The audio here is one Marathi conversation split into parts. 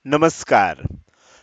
नमस्कार.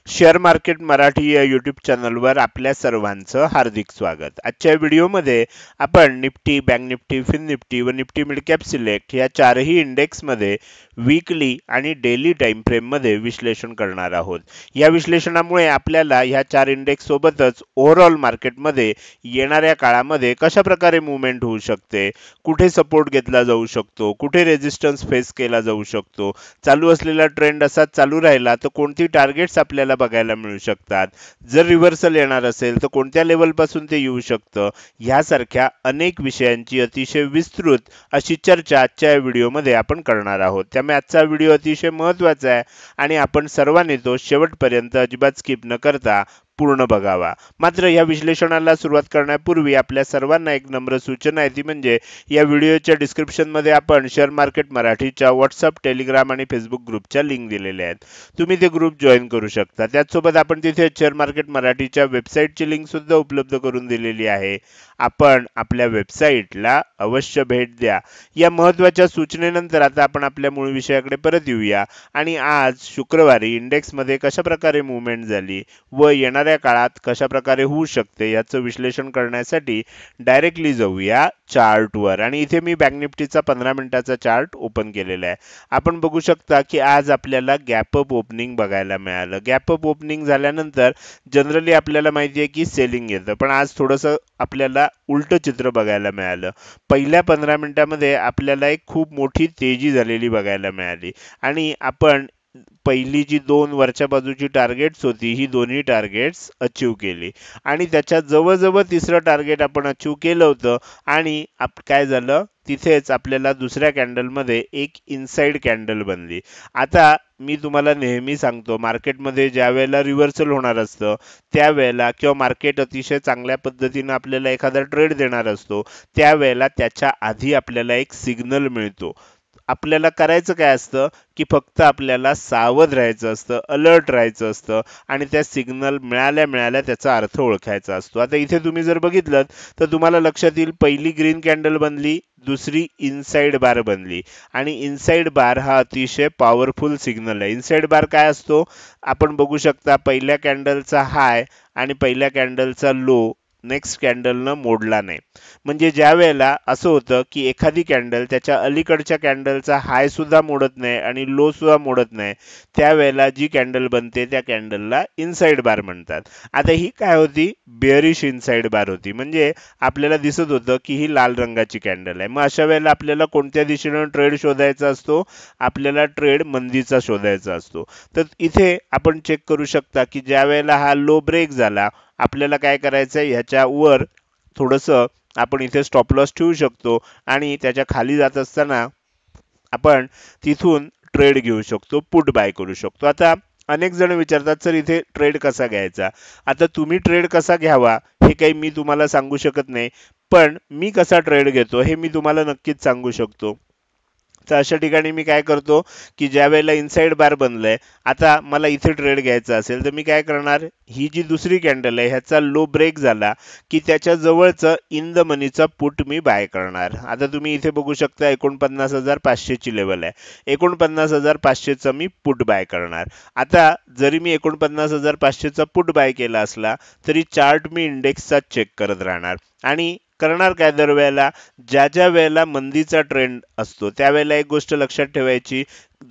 शेअर मार्केट मराठी या यूट्यूब चॅनलवर आपल्या सर्वांचं हार्दिक स्वागत. आजच्या व्हिडिओमध्ये आपण Nifty, bank Nifty, fin Nifty व निफ्टी मिड कॅप सिलेक्ट या चारही इंडेक्समध्ये वीकली आणि डेली टाइम फ्रेममध्ये विश्लेषण करणार आहोत. या विश्लेषणामुळे आपल्याला ह्या चार इंडेक्स सोबतच ओव्हरऑल मार्केटमध्ये येणाऱ्या काळामध्ये कशा प्रकारे मूवमेंट होऊ शकते, कुठे सपोर्ट घेतला जाऊ शकतो, कुठे रेजिस्टन्स फेस केला जाऊ शकतो, चालू असलेला ट्रेंड असाच चालू राहिला तर कोणती टार्गेट्स आपल्याला बघायला मिळू शकतात, जर रिव्हर्सल येणार असेल तर कोणत्या लेवल पासून ते येऊ शकतं, यासारख्या अनेक विषयांची अतिशय विस्तृत अशी चर्चा आजच्या व्हिडिओमध्ये आपण करणार आहोत. त्यामुळे आजचा व्हिडिओ अतिशय महत्त्वाचा आहे आणि आपण सर्वांनी तो शेवटपर्यंत अजिबात स्किप न करता पूर्ण बघावा. मात्र या विश्लेषणाला सुरुवात करण्यापूर्वी आपल्या सर्वांना एक नम्र सूचना आहे, ती म्हणजे या व्हिडिओच्या डिस्क्रिप्शनमध्ये आपण शेअर मार्केट मराठीच्या व्हॉट्सअप, टेलिग्राम आणि फेसबुक ग्रुपच्या लिंक दिलेल्या आहेत. तुम्ही ते ग्रुप जॉईन करू शकता. त्याचसोबत आपण तिथे शेअर मार्केट मराठीच्या वेबसाईटची लिंक सुद्धा उपलब्ध करून दिलेली आहे. आपण आपल्या वेबसाईटला अवश्य भेट द्या. या महत्त्वाच्या सूचनेनंतर आता आपण आपल्या मूळ विषयाकडे परत येऊया आणि आज शुक्रवारी इंडेक्समध्ये कशा प्रकारे मूवमेंट झाली व येणाऱ्या काळात कशा प्रकारे होऊ शकते याचं विश्लेषण करण्यासाठी डायरेक्टली जाऊया चार्टवर. आणि इथे मी बँक निफ्टीचा 15 मिनिटाचा चार्ट ओपन केलेला आहे. आपण बघू शकता की आज आपल्याला गॅप अप ओपनिंग बघायला मिळालं. गॅप अप ओपनिंग झाल्यानंतर जनरली आपल्याला माहिती आहे की सेलिंग येतं, पण आज थोडंसं आपल्याला उलट चित्र बघायला मिळालं. पहिल्या 15 मिनिटांमध्ये आपल्याला एक खूप मोठी तेजी झालेली बघायला मिळाली आणि आपण पहिली जी दोन वरच्या बाजूची टार्गेट्स होती ही दोन्ही टार्गेट्स अचीव केली आणि त्याच्या जवळजवळ तिसरं टार्गेट आपण अचीव केलं होतं आणि काय झालं, तिथेच आपल्याला दुसऱ्या कॅन्डलमध्ये एक इनसाइड कॅन्डल बनली. आता मी तुम्हाला नेहमी सांगतो, मार्केटमध्ये ज्या वेळेला रिव्हर्सल होणार असतं त्यावेळेला किंवा मार्केट अतिशय चांगल्या पद्धतीने आपल्याला एखादा ट्रेड देणार असतो त्यावेळेला त्याच्या आधी आपल्याला एक सिग्नल मिळतो. आपल्याला करायचं काय असतं की फक्त आपल्याला सावध राहायचं असतं, अलर्ट राहायचं असतं आणि त्या सिग्नल मिळाल्या मिळाल्या त्याचा अर्थ ओळखायचा असतो. आता इथे तुम्ही जर बघितलं तर तुम्हाला लक्षात येईल, पहिली ग्रीन कॅन्डल बनली, दुसरी इनसाइड बार बनली आणि इनसाइड बार हा अतिशय पॉवरफुल सिग्नल आहे. इनसाइड बार काय असतो आपण बघू शकता, पहिल्या कॅन्डलचा हाय आणि पहिल्या कॅन्डलचा लो नेक्स्ट कॅन्डलनं मोडला नाही. म्हणजे ज्या वेळेला असं होतं की एखादी कॅन्डल त्याच्या अलीकडच्या कॅन्डलचा हाय सुद्धा मोडत नाही आणि लो सुद्धा मोडत नाही, त्यावेळेला जी कॅन्डल बनते त्या कॅन्डलला इनसाइड बार म्हणतात. आता ही काय होती, बेअरिश इनसाइड बार होती. म्हणजे आपल्याला दिसत होतं की ही लाल रंगाची कॅन्डल आहे. मग अशा वेळेला आपल्याला कोणत्या दिशेनं ट्रेड शोधायचा असतो, आपल्याला ट्रेड मंदीचा शोधायचा असतो. तर इथे आपण चेक करू शकता की ज्या वेळेला हा लो ब्रेक झाला, आपल्याला काय करायचं आहे, ह्याच्यावर थोडंसं आपण इथे स्टॉप लॉस ठेवू शकतो आणि त्याच्या खाली जात असताना आपण तिथून ट्रेड घेऊ शकतो, पुट बाय करू शकतो. आता अनेक जण विचारतात सर इथे ट्रेड कसा घ्यायचा. आता तुम्ही ट्रेड कसा घ्यावा हे काही मी तुम्हाला सांगू शकत नाही, पण मी कसा ट्रेड घेतो हे मी तुम्हाला नक्कीच सांगू शकतो. तर अशा ठिकाणी मी काय करतो की ज्या वेळेला इनसाइड बार बनलंय, आता मला इथे ट्रेड घ्यायचा असेल तर मी काय करणार, ही जी दुसरी कॅन्डल आहे ह्याचा लो ब्रेक झाला की त्याच्या जवळचं इन द मनीचा पुट मी बाय करणार. आता तुम्ही इथे बघू शकता 49,500 ची लेवल आहे, 49,500 चा मी पुट बाय करणार. आता जरी मी 49,500 चा पुट बाय केला असला तरी चार्ट मी इंडेक्सचा चेक करत राहणार आणि करणार काय, दरवेळेला ज्या ज्या वेळेला मंदीचा ट्रेंड असतो त्यावेळेला एक गोष्ट लक्षात ठेवायची,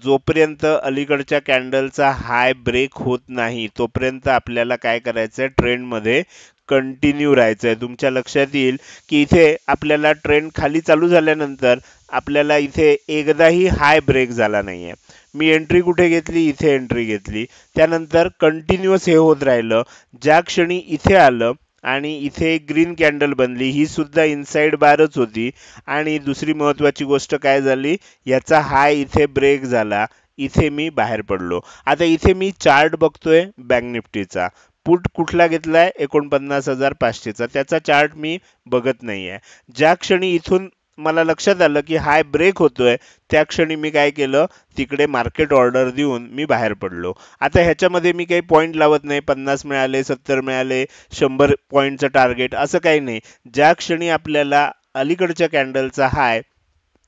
जोपर्यंत अलीकडच्या कॅन्डलचा हाय ब्रेक होत नाही तोपर्यंत आपल्याला काय करायचंय, ट्रेंडमध्ये कंटिन्यू राहायचंय. तुमच्या लक्षात येईल की इथे आपल्याला ट्रेंड खाली चालू झाल्यानंतर आपल्याला इथे एकदाही हाय ब्रेक झाला नाहीये. मी एंट्री कुठे घेतली, इथे एंट्री घेतली, त्यानंतर कंटिन्युअस हे होत राहिलं. ज्या क्षणी इथे आलं आणि इथे एक ग्रीन कॅन्डल बनली, ही सुद्धा इनसाइड बारच होती आणि दुसरी महत्त्वाची गोष्ट काय झाली, याचा हाय इथे ब्रेक झाला, इथे मी बाहेर पडलो. आता इथे मी चार्ट बघतोय बँक निफ्टीचा, पुट कुठला घेतलाय 49,500चा, त्याचा चार्ट मी बघत नाहीये. ज्या क्षणी इथून मला लक्षात आलं की हाय ब्रेक होतोय त्या क्षणी मी काय केलं, तिकडे मार्केट ऑर्डर देऊन मी बाहेर पडलो. आता ह्याच्यामध्ये मी काही पॉईंट लावत नाही, 50 मिळाले, 70 मिळाले, 100 पॉईंटचं टार्गेट असं काही नाही. ज्या क्षणी आपल्याला अलीकडच्या कॅन्डलचा हाय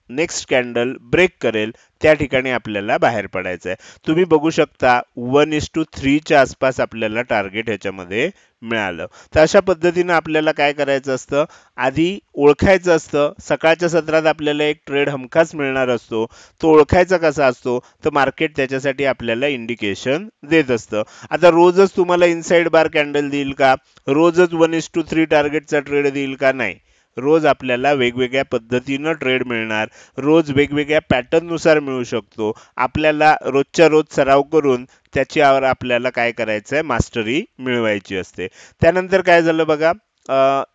नेक्स्ट कॅन्डल ब्रेक करेल त्या ठिकाणी आपल्याला बाहेर पडायचं आहे. तुम्ही बघू शकता 1:3 च्या आसपास आपल्याला टार्गेट ह्याच्यामध्ये मिळालं. तर अशा पद्धतीने आपल्याला काय करायचं असतं, आधी ओळखायचं असतं. सकाळच्या सत्रात आपल्याला एक ट्रेड हमखास मिळणार असतो. तो ओळखायचा कसा असतो, तर मार्केट त्याच्यासाठी आपल्याला इंडिकेशन देत असतं. आता रोजच तुम्हाला इनसाइड बार कॅन्डल देईल का, रोजच 1:3 टार्गेटचा ट्रेड देईल का, नाही. रोज आपल्याला वेगवेगळ्या पद्धतीनं ट्रेड मिळणार, रोज वेगवेगळ्या पॅटर्न नुसार मिळू शकतो. आपल्याला रोजच्या रोज सराव करून त्याच्यावर आपल्याला काय करायचं आहे, मास्टरी मिळवायची असते. त्यानंतर काय झालं बघा,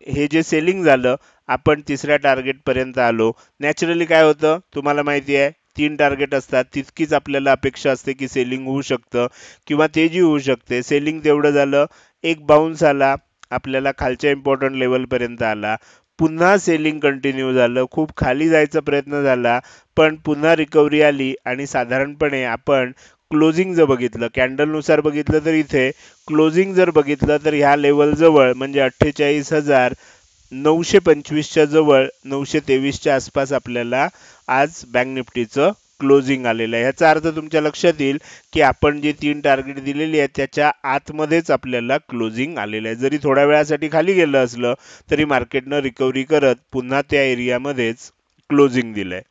हे जे सेलिंग झालं, आपण तिसऱ्या टार्गेट पर्यंत आलो. नॅचरली काय होतं तुम्हाला माहिती आहे, 3 टार्गेट असतात, तितकीच आपल्याला अपेक्षा असते की सेलिंग होऊ शकतं किंवा तेजी होऊ शकते. सेलिंग तेवढं झालं, एक बाउन्स आला, आपल्याला खालच्या इम्पॉर्टंट लेवल पर्यंत आला. पुन्हा सेलिंग कंटिन्यू झालं, खूप खाली जायचा प्रयत्न झाला, पण पुन्हा रिकव्हरी आली आणि साधारणपणे आपण क्लोजिंग जर बघितलं, कॅन्डलनुसार बघितलं तर इथे क्लोजिंग जर बघितलं तर ह्या लेवल जवळ म्हणजे 48,925 च्या जवळ 923 च्या आसपास आपल्याला आज बँक निफ्टीचं क्लोजिंग आलेलं आहे. याचा अर्थ तुमच्या लक्षात येईल की आपण जे 3 टार्गेट दिलेली आहेत त्याच्या आतमध्येच आपल्याला क्लोजिंग आलेलं आहे. जरी थोड्या वेळासाठी खाली गेलं असलं तरी मार्केटनं रिकव्हरी करत पुन्हा त्या एरियामध्येच क्लोजिंग दिलंय.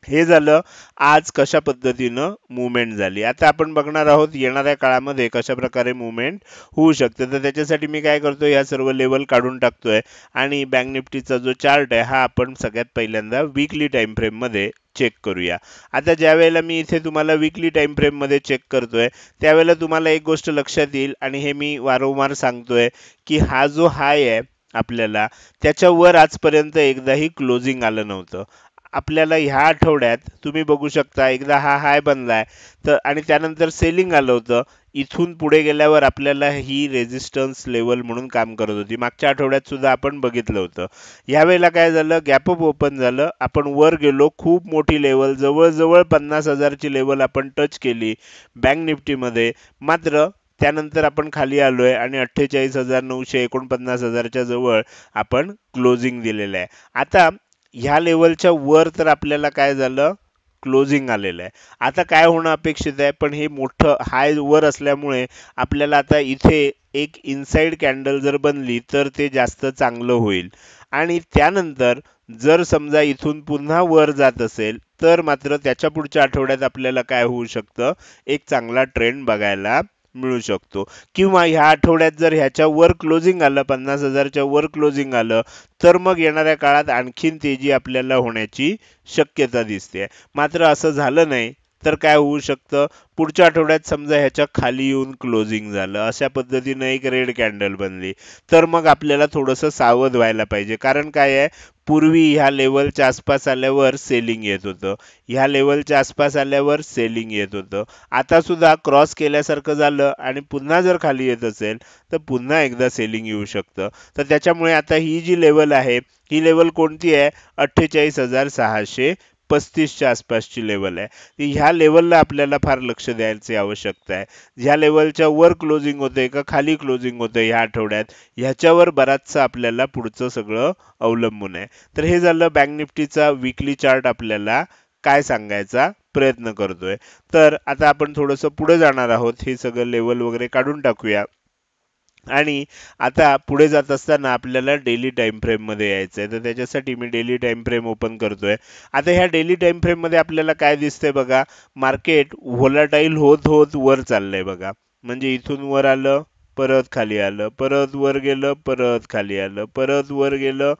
हे झालं आज कशा पद्धतीनं मूवमेंट झाली. आता आपण बघणार आहोत येणाऱ्या काळामध्ये कशा प्रकारे मूवमेंट होऊ शकते. तर त्याच्यासाठी मी काय करतोय, या सर्व लेवल काढून टाकतोय आणि बँक निफ्टीचा जो चार्ट आहे हा आपण सगळ्यात पहिल्यांदा वीकली टाइम फ्रेम मध्ये चेक करूया. आता ज्या वेळेला मी इथे तुम्हाला वीकली टाइम फ्रेम मध्ये चेक करतोय त्यावेळेला तुम्हाला एक गोष्ट लक्षात येईल आणि हे मी वारंवार सांगतोय की हा जो हाय आहे आपल्याला त्याच्यावर आजपर्यंत एकदाही क्लोजिंग आलं नव्हतं. आपल्याला ह्या आठवड्यात तुम्ही बघू शकता एकदा हा हाय बनलाय तर आणि त्यानंतर सेलिंग आलं होतं. इथून पुढे गेल्यावर आपल्याला ही रेजिस्टन्स लेवल म्हणून काम करत होती. मागच्या आठवड्यात सुद्धा आपण बघितलं होतं. यावेळेला काय झालं, गॅप अप ओपन झालं, आपण वर गेलो, खूप मोठी लेवल जवळजवळ 50,000 ची लेवल आपण टच केली बँक निफ्टीमध्ये. मात्र त्यानंतर आपण खाली आलोय आणि 48,949,000 च्या जवळ आपण क्लोजिंग दिलेलं आहे. आता ह्या लेवलच्या वर तर आपल्याला काय झालं, क्लोजिंग आलेलं आहे. आता काय होणं अपेक्षित आहे, पण हे मोठं हाय वर असल्यामुळे आपल्याला आता इथे एक इनसाइड कॅन्डल जर बनली तर ते जास्त चांगलं होईल. आणि त्यानंतर जर समजा इथून पुन्हा वर जात असेल तर मात्र त्याच्या पुढच्या आठवड्यात आपल्याला काय होऊ शकतं, एक चांगला ट्रेंड बघायला मिळू शकतो. किंवा ह्या आठवड्यात जर ह्याच्या वर क्लोजिंग आलं, 50,000 च्या वर क्लोजिंग आलं तर मग येणाऱ्या काळात आणखीन तेजी आपल्याला होण्याची शक्यता दिसते. मात्र असं झालं नाही तर काय होऊ शकतं, पुढच्या आठवड्यात समजा ह्याच्या खाली येऊन क्लोजिंग झालं, अशा पद्धतीनं एक रेड कॅन्डल बनली तर मग आपल्याला थोडंसं सावध व्हायला पाहिजे. कारण काय आहे, पूर्वी ह्या लेवलच्या आसपास आल्यावर सेलिंग येत होतं, ह्या लेवलच्या आसपास आल्यावर सेलिंग येत होतं. आता सुद्धा क्रॉस केल्यासारखं झालं आणि पुन्हा जर खाली येत असेल तर पुन्हा एकदा सेलिंग येऊ शकतं. तर त्याच्यामुळे आता ही जी लेवल आहे ही लेवल कोणती आहे, 48,635 च्या आसपासची लेवल आहे. ह्या लेवलला आपल्याला फार लक्ष द्यायची आवश्यकता आहे. ह्या लेवलच्या वर क्लोजिंग होते का खाली क्लोजिंग होते ह्या आठवड्यात, ह्याच्यावर बराचसा आपल्याला पुढचं सगळं अवलंबून आहे. तर हे झालं बँक निफ्टीचा वीकली चार्ट आपल्याला काय सांगायचा प्रयत्न करतोय. तर आता आपण थोडंसं पुढे जाणार आहोत, हे सगळं लेवल वगैरे काढून टाकूया आणि आता पुढे जात असताना आपल्याला डेली टाइम फ्रेम मध्ये यायचं आहे. तर त्याच्यासाठी मी डेली टाइम फ्रेम ओपन करतोय. आता ह्या डेली टाइम फ्रेम मध्ये आपल्याला काय दिसतंय बघा, मार्केट व्होलाटाईल होत होत वर चाललंय बघा. म्हणजे इथून वर आलं, परत खाली आलं, परत वर गेलं, परत खाली आलं, परत वर गेलं,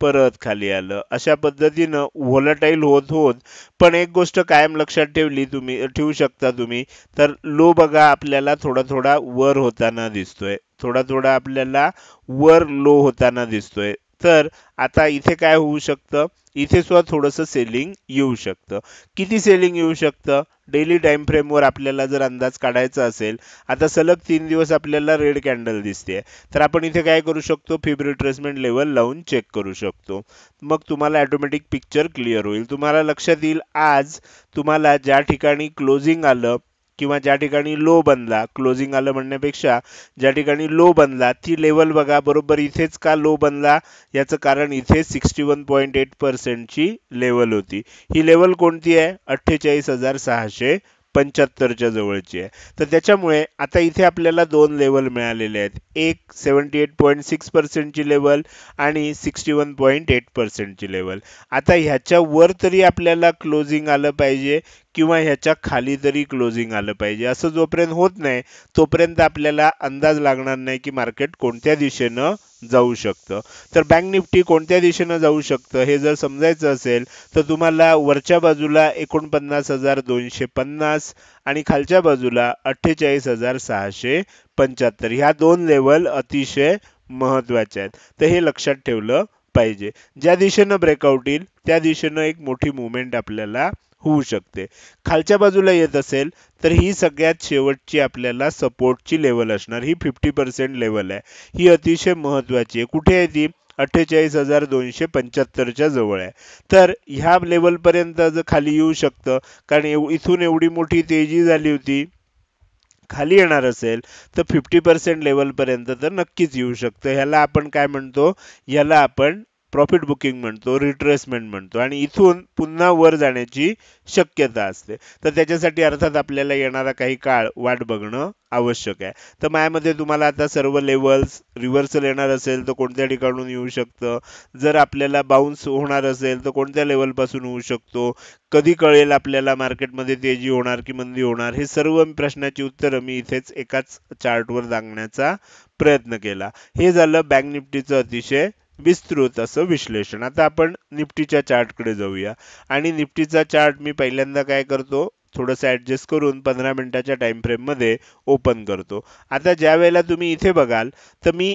परत खाली आलं. अशा पद्धतीनं व्होलाटाईल होत होत, पण एक गोष्ट कायम लक्षात ठेवू शकता तुम्ही, तर लो बघा आपल्याला थोडा थोडा वर होताना दिसतोय, थोडा थोडा आपल्याला वर लो होताना दिसतोय. तर आता इथे काय होऊ शकतं, इथे सुद्धा थोडंसं सेलिंग येऊ शकतं. किती सेलिंग येऊ शकतं, डेली टाइम फ्रेमवर आपल्याला जर अंदाज काढायचा असेल, आता सलग 3 दिवस आपल्याला रेड कॅन्डल दिसते, तर आपण इथे काय करू शकतो, फिब रिट्रेसमेंट लेवल लावून चेक करू शकतो. मग तुम्हाला ऑटोमॅटिक पिक्चर क्लिअर होईल. तुम्हाला लक्षात येईल आज तुम्हाला ज्या ठिकाणी क्लोजिंग आलं किंवा ज्या ठिकाणी लो बनला, क्लोजिंग आलं म्हणण्यापेक्षा ज्या ठिकाणी लो बनला ती लेवल बघा, बरोबर इथेच का लो बनला, याचं कारण इथे 61.8% ची लेवल होती. ही लेवल कोणती आहे? 48,675 च्या जवळची आहे. तर त्याच्यामुळे आता इथे आपल्याला दोन लेवल मिळालेले आहेत, एक 78.6% ची लेवल आणि 61.8% ची लेवल. आता ह्याच्या वर तरी आपल्याला क्लोजिंग आलं पाहिजे किंवा ह्याच्या खाली तरी क्लोजिंग आलं पाहिजे. असं जोपर्यंत होत नाही तोपर्यंत आपल्याला अंदाज लागणार नाही की मार्केट कोणत्या दिशेनं जाऊ शकतं. तर बँक निफ्टी कोणत्या दिशेनं जाऊ शकतं हे जर समजायचं असेल तर तुम्हाला वरच्या बाजूला 49,250 आणि खालच्या बाजूला 48,675 ह्या दोन लेवल अतिशय महत्वाच्या आहेत. तर हे लक्षात ठेवलं पाहिजे. ज्या दिशेनं ब्रेकआउट येईल त्या दिशेनं एक मोठी मुवमेंट आपल्याला होऊ शकते. खालच्या बाजूला येत असेल तर ही सगळ्यात शेवटची आपल्याला सपोर्टची लेवल असणार. ही 50% लेवल आहे. ही अतिशय महत्वाची आहे. कुठे आहे ती? 48,275 च्या जवळ आहे. तर ह्या लेवल पर्यंत जर खाली येऊ शकतं, कारण इथून एवढी मोठी तेजी झाली होती, खाली येणार असेल तर 50% लेवल पर्यंत तर नक्कीच येऊ शकतं. ह्याला आपण काय म्हणतो? याला आपण प्रॉफिट बुकिंग म्हणतो, रिट्रेसमेंट म्हणतो आणि इथून पुन्हा वर जाण्याची शक्यता असते. तर त्याच्यासाठी अर्थात आपल्याला येणारा काही काळ वाट बघणं आवश्यक आहे. तर माझ्यामध्ये तुम्हाला आता सर्व लेवल्स, रिव्हर्सल येणार असेल तर कोणत्या ठिकाणून येऊ शकतं, जर आपल्याला बाउन्स होणार असेल तर कोणत्या लेवलपासून होऊ शकतो, कधी कळेल आपल्याला मार्केटमध्ये तेजी होणार की मंदी होणार, हे सर्व प्रश्नाची उत्तरं मी इथेच एकाच चार्टवर सांगण्याचा प्रयत्न केला. हे झालं बँक निफ्टीचं अतिशय विस्तृत असं विश्लेषण. आता आपण निफ्टीच्या चार्टकडे जाऊया आणि निफ्टीचा चार्ट मी पहिल्यांदा काय करतो, थोडंसं ॲडजस्ट करून 15 मिनिटाच्या टाइम फ्रेम मध्ये ओपन करतो. आता ज्या वेळेला तुम्ही इथे बघाल तर मी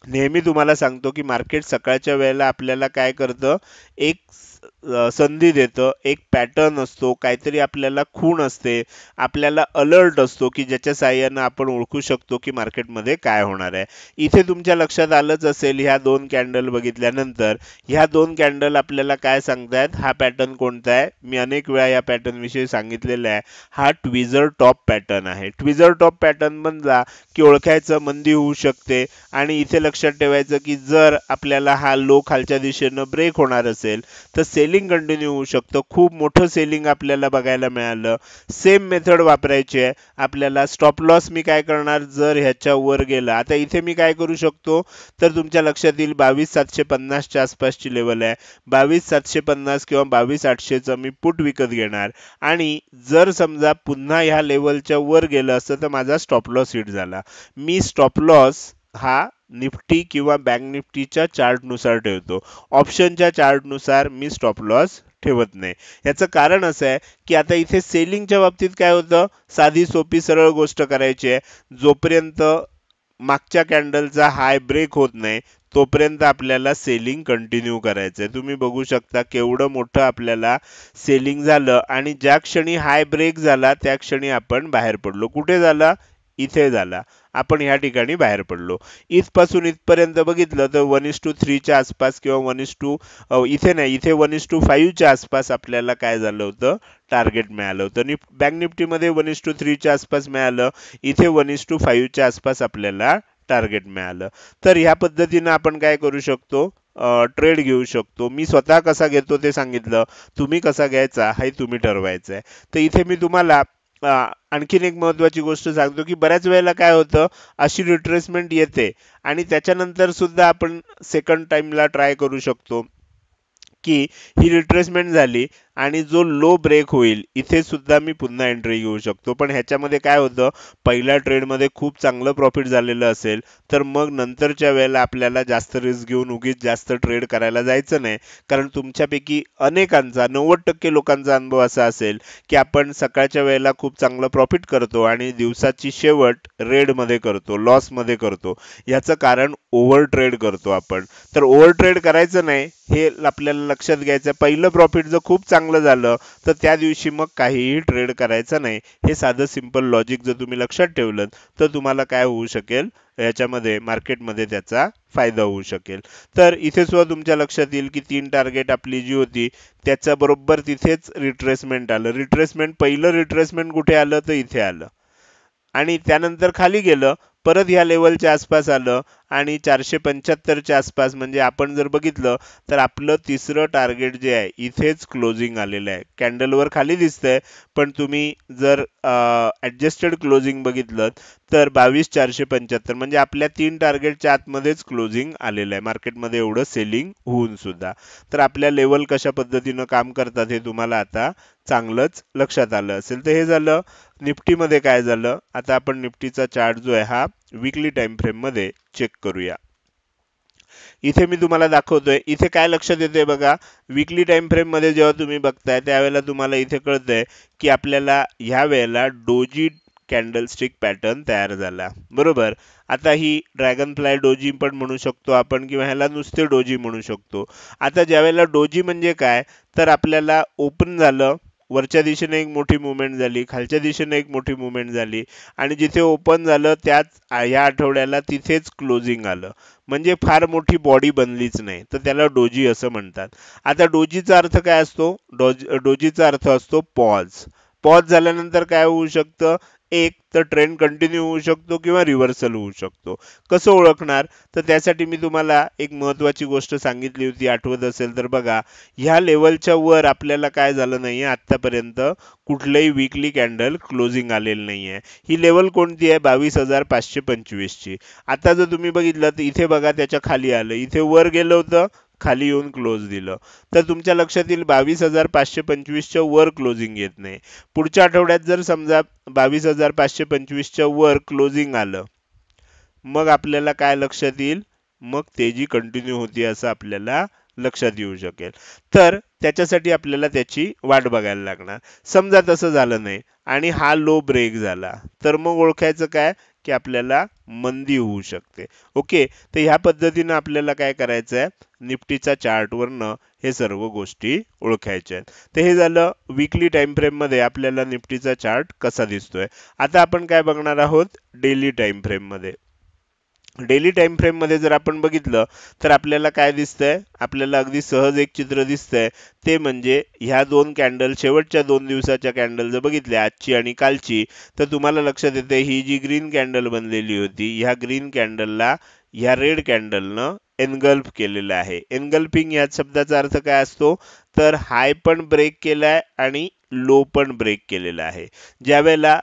नेहमी तुम्हाला सांगतो की मार्केट सकाळच्या वेळेला आपल्याला काय करतं, एक संधी देतं, एक पॅटर्न असतो, काहीतरी आपल्याला खूण असते, आपल्याला अलर्ट असतो की ज्याच्या साहाय्यानं आपण ओळखू शकतो की मार्केटमध्ये काय होणार आहे. इथे तुमच्या लक्षात आलंच असेल, ह्या दोन कॅन्डल बघितल्यानंतर ह्या दोन कॅन्डल आपल्याला काय सांगतायत, हा पॅटर्न कोणता आहे? मी अनेक वेळा या पॅटर्न विषयी सांगितलेलं आहे. हा ट्विझर टॉप पॅटर्न आहे. ट्विझर टॉप पॅटर्न बनला की ओळखायचं मंदी होऊ शकते आणि इथे लक्षात ठेवायचं की जर आपल्याला हा लो खालच्या दिशेनं ब्रेक होणार असेल तर सेलिंग कंटिन्यू होऊ शकतं. खूप मोठं सेलिंग आपल्याला बघायला मिळालं. सेम मेथड वापरायची आहे आपल्याला. स्टॉप लॉस मी काय करणार, जर ह्याच्या वर गेला, आता इथे मी काय करू शकतो तर तुमच्या लक्षात येईल 22,750 च्या आसपासची लेवल आहे. 22,750 किंवा 22,800 चं मी पुट विकत घेणार आणि जर समजा पुन्हा ह्या लेवलच्या वर गेलं असतं तर माझा स्टॉप लॉस हिट झाला. मी स्टॉप लॉस हा निफ्टी किंवा बँक निफ्टीच्या चार्टनुसार ठेवतो. ऑप्शनच्या चार्टनुसार मी स्टॉप लॉस ठेवत नाही. याचं कारण असं आहे की आता इथे सेलिंगच्या बाबतीत काय होतं, साधी सोपी सरळ गोष्ट करायची आहे. जोपर्यंत मागच्या कॅन्डलचा हाय ब्रेक होत नाही तोपर्यंत आपल्याला सेलिंग कंटिन्यू करायचंय. तुम्ही बघू शकता केवढं मोठं आपल्याला सेलिंग झालं आणि ज्या क्षणी हाय ब्रेक झाला त्या क्षणी आपण बाहेर पडलो. कुठे झाला? इथे झाला. आपण ह्या ठिकाणी बाहेर पडलो. इथपासून इथपर्यंत बघितलं तर 1:3 च्या आसपास किंवा 1:2 इथे नाही, इथे 1:5 च्या आसपास आपल्याला काय झालं होतं, टार्गेट मिळालं होतं. बँक निफ्टीमध्ये 1:3 च्या आसपास मिळालं, इथे 1:5 च्या आसपास आपल्याला टार्गेट मिळालं. तर ह्या पद्धतीनं आपण काय करू शकतो, ट्रेड घेऊ शकतो. मी स्वतः कसा घेतो ते सांगितलं, तुम्ही कसा घ्यायचा हे तुम्ही ठरवायचं आहे. तर इथे मी तुम्हाला आणखीन एक महत्वाची गोष्ट सांगतो की बऱ्याच वेळेला काय होतं, अशी रिट्रेसमेंट येते आणि त्याच्यानंतर सुद्धा आपण सेकंड टाइमला ट्राय करू शकतो की ही रिट्रेसमेंट झाली आणि जो लो ब्रेक होईल इथे सुद्धा मी पुन्हा एंट्री घेऊ शकतो. पण ह्याच्यामध्ये काय होतं, पहिल्या ट्रेडमध्ये खूप चांगलं प्रॉफिट झालेलं असेल तर मग नंतरच्या वेळेला आपल्याला जास्त रिस्क घेऊन उगीच जास्त ट्रेड करायला जायचं नाही. कारण तुमच्यापैकी अनेकांचा 90% लोकांचा अनुभव असा असेल की आपण सकाळच्या वेळेला खूप चांगलं प्रॉफिट करतो आणि दिवसाची शेवट रेडमध्ये करतो, लॉसमध्ये करतो. याचं कारण ओव्हर ट्रेड करतो आपण. तर ओव्हर ट्रेड करायचं नाही हे आपल्याला लक्षात घ्यायचं. पहिलं प्रॉफिट जर खूप चांगलं चांगलं झालं तर त्या दिवशी मग काहीही ट्रेड करायचं नाही. हे साधं सिंपल लॉजिक जर तुम्ही लक्षात ठेवलं तर तुम्हाला काय होऊ शकेल, याच्यामध्ये मार्केटमध्ये त्याचा फायदा होऊ शकेल. तर इथे सुद्धा तुमच्या लक्षात येईल की 3 टार्गेट आपली जी होती त्याच्या बरोबर तिथेच रिट्रेसमेंट आलं. पहिलं रिट्रेसमेंट कुठे आलं तर इथे आलं आणि त्यानंतर खाली गेलं, परत ह्या लेवलच्या आसपास आलं आणि 475 च्या आसपास, म्हणजे आपण जर बघितलं तर आपलं तिसरं टार्गेट जे आहे इथेच क्लोजिंग आलेलं आहे. कॅन्डलवर खाली दिसतंय, पण तुम्ही जर ॲडजस्टेड क्लोजिंग बघितलं तर 22,475, म्हणजे आपल्या 3 टार्गेटच्या आतमध्येच क्लोजिंग आलेलं आहे मार्केटमध्ये, एवढं सेलिंग होऊन सुद्धा. तर आपल्या लेवल कशा पद्धतीनं काम करतात हे तुम्हाला आता चांगलंच लक्षात आलं असेल. तर हे झालं निफ्टीमध्ये काय झालं. आता आपण निफ्टीचा चार्ट जो आहे हा वीकली टाइम फ्रेम मध्ये चेक करूया. इथे मी तुम्हाला दाखवतोय, इथे काय लक्षात येते बघा, वीकली टाइम फ्रेम मध्ये जेव्हा तुम्ही बघताय त्यावेळेला तुम्हाला इथे कळतंय की आपल्याला ह्या वेळेला डोजी कॅन्डलस्टिक पॅटर्न तयार झाला, बरोबर. आता ही ड्रॅगन फ्लाय डोजी पण म्हणू शकतो आपण, किंवा ह्याला नुसते डोजी म्हणू शकतो. आता ज्यावेळेला डोजी म्हणजे काय, तर आपल्याला ओपन झालं, वरच्या दिशेने एक मोठी मुवमेंट झाली, खालच्या दिशेने एक मोठी मुवमेंट झाली आणि जिथे ओपन झालं त्याच या आठवड्याला तिथेच क्लोजिंग आलं, म्हणजे फार मोठी बॉडी बनलीच नाही, तर त्याला डोजी असं म्हणतात. आता डोजीचा अर्थ काय असतो, डोजीचा अर्थ असतो पॉज. पॉज झाल्यानंतर काय होऊ शकतं, एक तर ट्रेंड कंटिन्यू होऊ शकतो किंवा रिव्हर्सल होऊ शकतो. कसं ओळखणार, तर त्यासाठी मी तुम्हाला एक महत्वाची गोष्ट सांगितली होती, आठवत असेल तर बघा, ह्या लेवलच्या वर आपल्याला काय झालं नाहीये आतापर्यंत, कुठलंही वीकली कॅन्डल क्लोजिंग आलेलं नाहीये. ही लेवल कोणती आहे, 22,525 ची. आता जर तुम्ही बघितलं तर इथे बघा त्याच्या खाली आलं, इथे वर गेलं होतं, खाली येऊन क्लोज दिलं, तर तुमच्या लक्षात येईल 22,525 च्या वर क्लोजिंग येत नाही. पुढच्या आठवड्यात जर समजा 22,525 च्या वर क्लोजिंग आलं, मग आपल्याला काय लक्षात येईल, मग तेजी कंटिन्यू होती असं आपल्याला लक्षात येऊ शकेल. तर त्याच्यासाठी आपल्याला त्याची वाट बघायला लागणार. समजा तसं झालं नाही आणि हा लो ब्रेक झाला, तर मग ओळखायचं काय की आपल्याला मंदी होऊ शकते. ओके, तर ह्या पद्धतीनं आपल्याला काय करायचं आहे, निफ्टीच्या चार्टवरनं हे सर्व गोष्टी ओळखायच्या आहेत. तर हे झालं वीकली टाइम फ्रेम मध्ये आपल्याला निफ्टीचा चार्ट कसा दिसतोय. आता आपण काय बघणार आहोत, डेली टाइम फ्रेम मध्ये. डेली टाइम फ्रेम मध्ये जर आपण बघितलं तर आपल्याला काय दिसतंय, आपल्याला अगदी सहज एक चित्र दिसतंय, ते म्हणजे ह्या दोन कॅन्डल, शेवटच्या 2 दिवसाच्या कॅन्डल जर बघितल्या, आजची आणि कालची, तर तुम्हाला लक्षात येते ही जी ग्रीन कॅन्डल बनलेली होती, ह्या ग्रीन कॅन्डलला ह्या रेड कॅन्डलनं एनगल्फ केलेलं आहे. एनगल्फिंग या शब्दाचा अर्थ काय असतो, तर हाय पण ब्रेक केलाय आणि लो पण ब्रेक केलेला आहे. ज्यावेळेला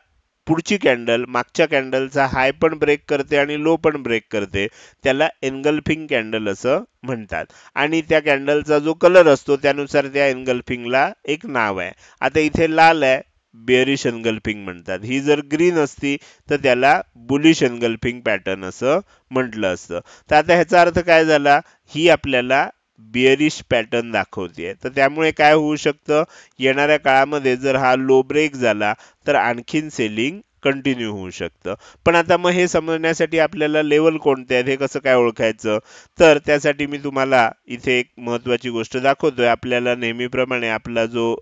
पुढची कॅन्डल मागच्या कॅन्डलचा हाय पण ब्रेक करते आणि लो पण ब्रेक करते, त्याला एनगल्फिंग कॅन्डल असं म्हणतात. आणि त्या कॅन्डलचा जो कलर असतो त्यानुसार त्या एनगल्फिंगला एक नाव आहे. आता इथे लाल आहे, बेअरिश एनगल्फिंग म्हणतात. ही जर ग्रीन असती तर त्याला बुलिश एनगल्फिंग पॅटर्न असं म्हटलं असतं. तर आता ह्याचा अर्थ काय झाला, ही आपल्याला बिअरिश पॅटर्न दाखवते. तर त्यामुळे काय होऊ शकतं, येणाऱ्या काळामध्ये जर हा लो ब्रेक झाला तर आणखीन सेलिंग कंटिन्यू होऊ शकतं. पण आता मग हे समजण्यासाठी आपल्याला लेवल कोणते आहेत हे कसं काय ओळखायचं, तर त्यासाठी मी तुम्हाला इथे एक महत्वाची गोष्ट दाखवतोय. आपल्याला नेहमीप्रमाणे आपला जो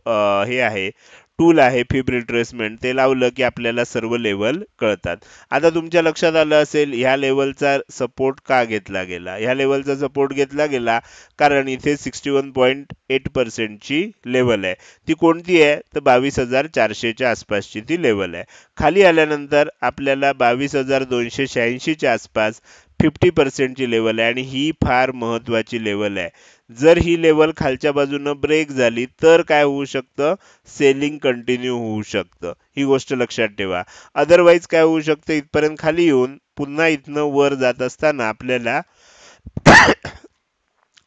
हे आहे टूल आहे फिब रिट्रेसमेंट, ते लावलं की आपल्याला सर्व लेवल कळतात. आता तुमच्या लक्षात आलं असेल ह्या लेवलचा सपोर्ट का घेतला गेला. ह्या लेवलचा सपोर्ट घेतला गेला कारण इथे 61.8% ची लेवल आहे. ती कोणती आहे, तर 22,400 च्या आसपासची ती लेवल आहे. खाली आल्यानंतर आपल्याला 22,286 च्या आसपास 50% ची लेवल आहे आणि ही फार महत्वाची लेवल आहे. जर ही लेवल खालच्या बाजूनं ब्रेक झाली तर काय होऊ शकतं, सेलिंग कंटिन्यू होऊ शकतं. ही गोष्ट लक्षात ठेवा. अदरवाईज काय होऊ शकतं, इथपर्यंत खाली येऊन पुन्हा इथनं वर जात असताना आपल्याला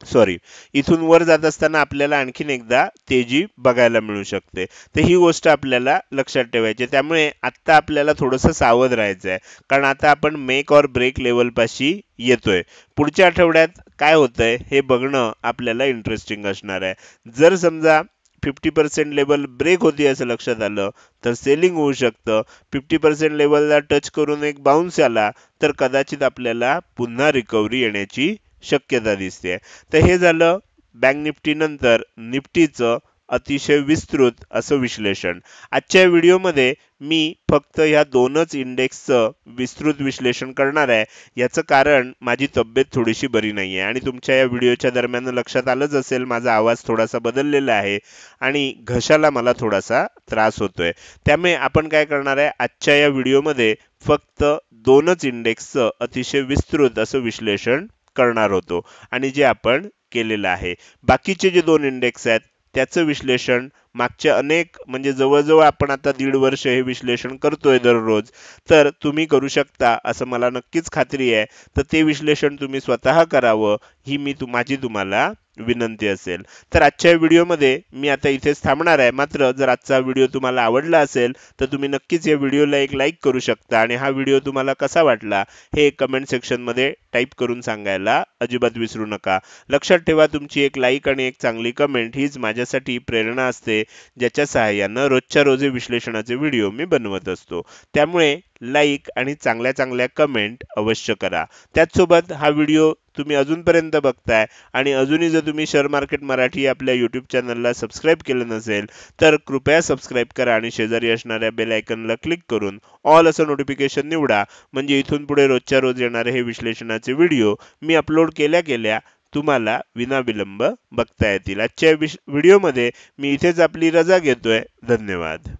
सॉरी, इथून वर जात असताना आपल्याला आणखीन एकदा तेजी बघायला मिळू शकते. तर ही गोष्ट आपल्याला लक्षात ठेवायची. त्यामुळे आता आपल्याला थोडंसं सावध राहायचं आहे, कारण आता आपण मेक और ब्रेक लेवल पाशी येतोय. पुढच्या आठवड्यात काय होतंय हे बघणं आपल्याला इंटरेस्टिंग असणार आहे. जर समजा 50% लेवल ब्रेक होती असं लक्षात आलं तर सेलिंग होऊ शकतं. 50% लेवलला टच करून एक बाउन्स आला तर कदाचित आपल्याला पुन्हा रिकव्हरी येण्याची शक्यता दिसते. तर हे झालं बँक निफ्टी नंतर निफ्टीचं अतिशय विस्तृत असं विश्लेषण. आजच्या व्हिडिओमध्ये मी फक्त ह्या दोनच इंडेक्सचं विस्तृत विश्लेषण करणार आहे. याचं कारण माझी तब्येत थोडीशी बरी नाहीये आणि तुमच्या या व्हिडिओच्या दरम्यान लक्षात आलंच असेल माझा आवाज थोडासा बदललेला आहे आणि घशाला मला थोडासा त्रास होतोय. त्यामुळे आपण काय करणार आहे, आजच्या या व्हिडिओमध्ये फक्त दोनच इंडेक्सचं अतिशय विस्तृत असं विश्लेषण करणार होतो आणि जे आपण केलेलं आहे. बाकीचे जे दोन इंडेक्स आहेत त्याचं विश्लेषण मागचे अनेक म्हणजे जवळजवळ आपण आता 1.5 वर्ष हे विश्लेषण करतोय दररोज, तर तुम्ही करू शकता असं मला नक्कीच खात्री आहे. तर ते विश्लेषण तुम्ही स्वतः करावं ही माझी तुम्हाला विनंती असेल. तर आजच्या व्हिडिओमध्ये मी आता इथेच थांबणार आहे. मात्र जर आजचा व्हिडिओ तुम्हाला आवडला असेल तर तुम्ही नक्कीच या व्हिडिओला एक लाईक करू शकता आणि हा व्हिडिओ तुम्हाला कसा वाटला हे कमेंट सेक्शनमध्ये टाईप करून सांगायला अजिबात विसरू नका. लक्षात ठेवा, तुमची एक लाईक आणि एक चांगली कमेंट हीच माझ्यासाठी प्रेरणा असते, ज्याच्या सहाय्यानं रोजच्या रोज विश्लेषणाचे व्हिडिओ मी बनवत असतो. त्यामुळे लाईक आणि चांगल्या चांगल्या कमेंट अवश्य करा. त्याचसोबत हा व्हिडिओ तुम्ही अजूनपर्यंत बघताय आणि अजूनही जर तुम्ही शेअर मार्केट मराठी आपल्या यूट्यूब चॅनलला सबस्क्राईब केलं नसेल तर कृपया सबस्क्राईब करा आणि शेजारी असणाऱ्या बेल आयकॉनला क्लिक करून ऑल असं नोटिफिकेशन निवडा. म्हणजे इथून पुढे रोजच्या रोज येणारे हे विश्लेषणाचे व्हिडिओ मी अपलोड केल्या केल्या तुम्हाला विनाविलंब बघता येतील. आजच्या व्हिडिओमध्ये मी इथेच आपली रजा घेतोय. धन्यवाद.